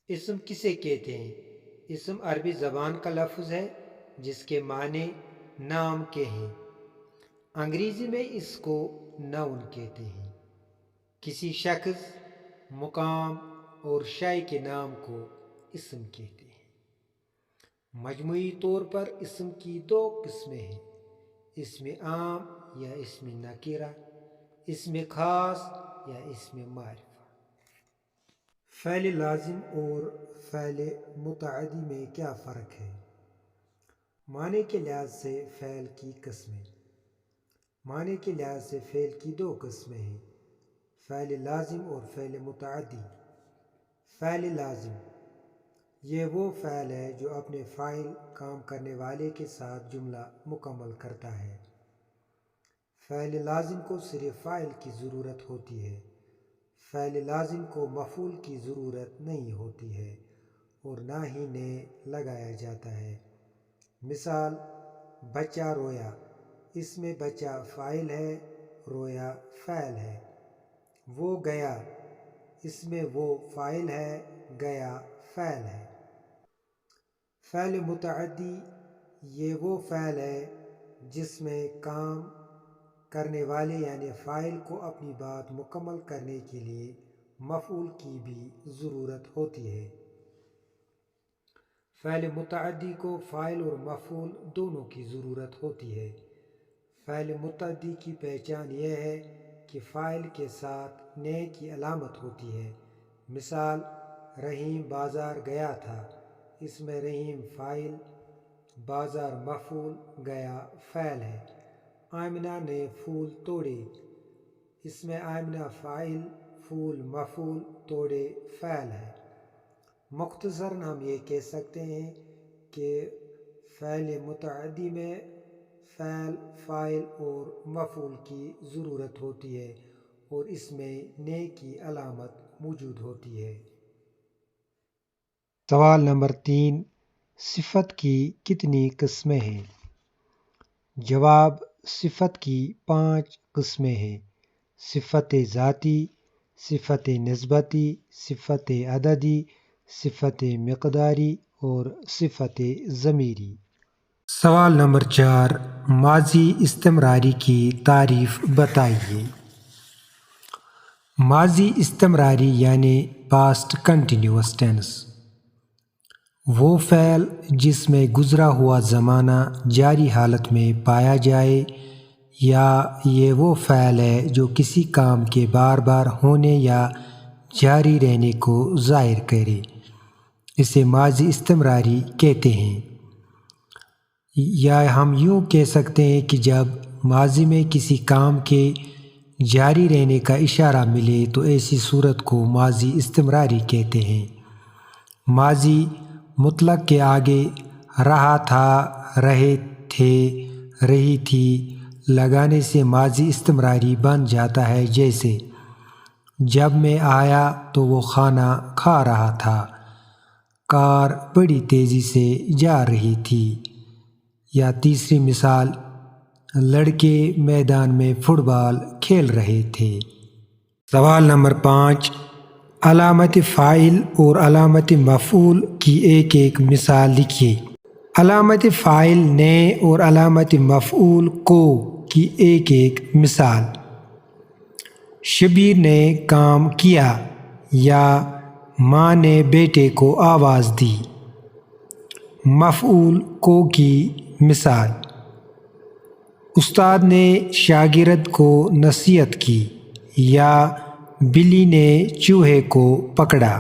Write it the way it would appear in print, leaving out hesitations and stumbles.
اسم کسے کہتے ہیں؟ اسم عربی زبان کا لفظ ہے جس کے معنی نام کے ہیں۔ انگریزی میں اس کو ناؤن کہتے ہیں۔ کسی شخص، مقام اور شے کے نام کو اسم کہتے ہیں۔ مجموعی طور پر اسم کی دو قسمیں ہیں: اسم عام یا اسم نکرہ، اسم خاص یا اسم معرفہ۔ فعل لازم اور فعل متعدی میں کیا فرق ہے؟ معنی کے لحاظ سے فعل کی قسمیں۔ معنی کے لحاظ سے فعل کی دو قسمیں ہیں: فعل لازم اور فعل متعدی۔ فعل لازم یہ وہ فعل ہے جو اپنے فاعل کام کرنے والے کے ساتھ جملہ مکمل کرتا ہے۔ فعل لازم کو صرف فاعل کی ضرورت ہوتی ہے۔ فعل لازم کو مفعول کی ضرورت نہیں ہوتی ہے اور نہ ہی نے لگایا جاتا ہے۔ مثال: بچہ رویا، اس میں بچہ فاعل ہے، رویا فعل ہے۔ وہ گیا، اس میں وہ فاعل ہے، گیا فعل ہے۔ فعل متعدی یہ وہ فعل ہے جس میں کام کرنے والے یعنی فاعل کو اپنی بات مکمل کرنے کے لیے مفعول کی بھی ضرورت ہوتی ہے۔ فعل متعدی کو فاعل اور مفعول دونوں کی ضرورت ہوتی ہے۔ فعل متعدی کی پہچان یہ ہے کہ فاعل کے ساتھ نے کی علامت ہوتی ہے۔ مثال: رحیم بازار گیا تھا، اس میں رحیم فاعل، بازار مفعول، گیا فعل ہے۔ آمنہ نے پھول توڑے، اس میں آمنہ فاعل، پھول مفعول، توڑے فعل ہے۔ مختصراً ہم یہ کہہ سکتے ہیں کہ فعل متعدی میں فعل، فاعل اور مفعول کی ضرورت ہوتی ہے اور اس میں نے کی علامت موجود ہوتی ہے۔ سوال نمبر 3، صفت کی کتنی قسمیں ہیں؟ جواب: صفت کی 5 قسمیں ہیں: صفت ذاتی، صفت نسبتی، صفت عددی، صفت مقداری اور صفت ضمیری۔ سوال نمبر 4، ماضی استمراری کی تعریف بتائیے۔ ماضی استمراری یعنی پاسٹ کنٹینیوس ٹینس وہ فعل جس میں گزرا ہوا زمانہ جاری حالت میں پایا جائے، یا یہ وہ فعل ہے جو کسی کام کے بار بار ہونے یا جاری رہنے کو ظاہر کرے، اسے ماضی استمراری کہتے ہیں۔ یا ہم یوں کہہ سکتے ہیں کہ جب ماضی میں کسی کام کے جاری رہنے کا اشارہ ملے تو ایسی صورت کو ماضی استمراری کہتے ہیں۔ ماضی مطلق کے آگے رہا تھا، رہے تھے، رہی تھی لگانے سے ماضی استمراری بن جاتا ہے، جیسے جب میں آیا تو وہ کھانا کھا رہا تھا، کار بڑی تیزی سے جا رہی تھی۔ یا تیسری مثال: لڑکے میدان میں فٹ بال کھیل رہے تھے۔ سوال نمبر 5، علامت فاعل اور علامت مفعول کی ایک ایک مثال لکھیے۔ علامت فاعل نے اور علامت مفعول کو کی ایک ایک مثال: شبیر نے کام کیا، یا ماں نے بیٹے کو آواز دی۔ مفعول کو کی مثال: استاد نے شاگرد کو نصیحت کی، یا بلی نے چوہے کو پکڑا۔